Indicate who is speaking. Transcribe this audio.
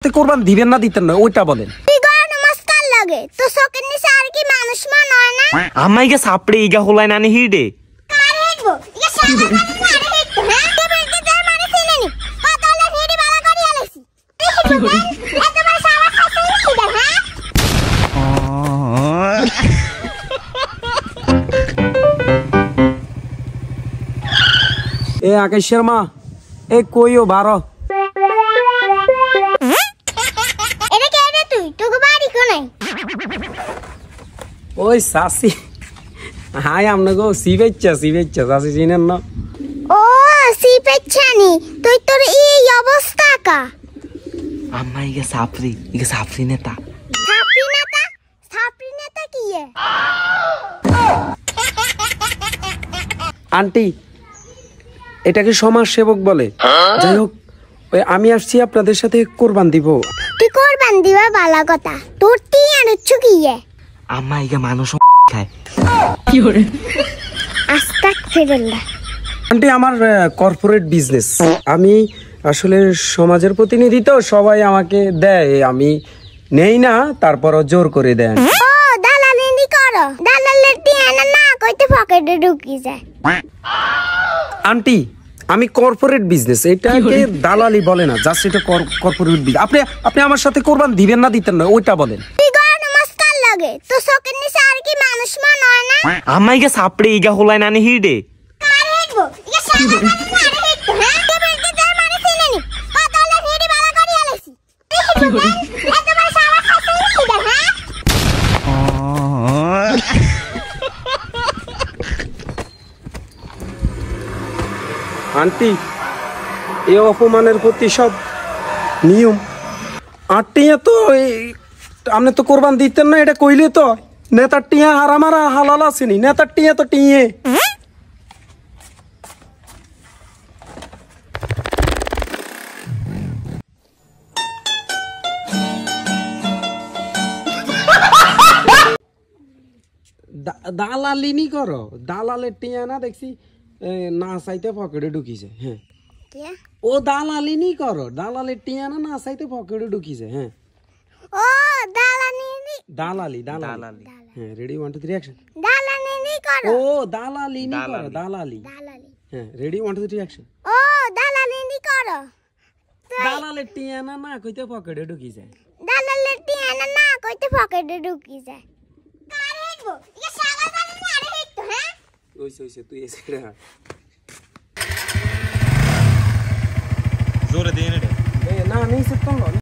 Speaker 1: কোরবান দিবেন না দিতেন না ওইটা বলেন।
Speaker 2: নমস্কার লাগে তো সকের নিচে আর কি মানুষ মনে হয় না
Speaker 1: আমাইকে সাপড়ে ইগা হলাই না নি হিডে
Speaker 2: কার হেডবো ইয়া সারা মানে হেডবো হ্যাঁ কেবলকে যার মানে চিনে নি পাতালে হেডি বালা করি আলেছি এত বড় সারা খাতে হিডা হ্যাঁ
Speaker 1: এ আকাশ শর্মা এ কইও 12 ওই সাসি হাই আমনে গো সিবেচ্চা সাসি চিনেন না
Speaker 2: ও সিপেচ্ছানি তুই তোর এই অবস্থা কা
Speaker 1: আম্মা ইগা সাপরি নেতা
Speaker 2: সাপরি নেতা কি এ
Speaker 1: আন্টি এটাকে সমাজ সেবক বলে যাই হোক ওই আমি আসছি আপনাদের সাথে কোরবান দিব
Speaker 2: তুই কোরবান দিবা বালা কথা তোর টি আনছু কি এ
Speaker 1: আম্মা ইগা মানুষ খায়
Speaker 2: কি করে আস্তাগফিরুল্লাহ
Speaker 1: আন্টি আমার কর্পোরেট বিজনেস আমি আসলে সমাজের প্রতিনিধি তো সবাই আমাকে দেয় আমি নেই না তারপরও জোর করে দেন
Speaker 2: ও দালালি করো দালালের টিয়ানা না কইতে পকেটে ঢুকি যায়
Speaker 1: আন্টি আমি কর্পোরেট বিজনেস এটাকে দালালি বলে না জাস্ট এটা কর্পোরেট বিজনেস আপনি আমার সাথে কোরবান দিবেন না দিতেন না ওইটা বলেন
Speaker 2: নমস্কার লাগে তো সকের নিচে আর কি মানুষ মনে হয় না
Speaker 1: আমাইকে সাপড়ে ইগা হলাই না নি হিডে
Speaker 2: কার হেডবো ইয়া সারা মানে হেডবো হ্যাঁ কেবলকে যার মানে চিনে নি পাতালে হেডি বালা করি আলেছি এত বড় সারা খাতে হিডা হ্যাঁ
Speaker 1: আন্টি এই অপমানের প্রতিশোধ নিয়ম আটিয়া তো আপনি তো কোরবান দিতেন না এটা কইলে তো নেতার টিয়া হারামারা হালাল আসেনি নেতার টিয়া তো টিয়ে দালালিনি করো দালালের টিয়া না দেখছি না চাইতে পকেটে ঢুকিছে হ্যাঁ ও দালালিনি করো দালালের টিয়া না চাইতে পকেটে ঢুকিছে হ্যাঁ
Speaker 2: ও দালালি
Speaker 1: হ্যাঁ রেডি 1 2 3 অ্যাকশন
Speaker 2: দালালি করো
Speaker 1: ও দালালিনি করো দালালি হ্যাঁ রেডি 1 2 3 অ্যাকশন
Speaker 2: ও দালালি করো
Speaker 1: দালালের টিয়া না কইতে পকেটে ঢুকি যায়
Speaker 2: দালালের টিয়ানা না কইতে পকেটে ঢুকি যায় কার হেডবো ইয়া সারা মানে হেডবো হ্যাঁ
Speaker 1: ওইসে তুই এসেড়া
Speaker 3: জোরে দিয়ে নে
Speaker 1: না নেই সে তো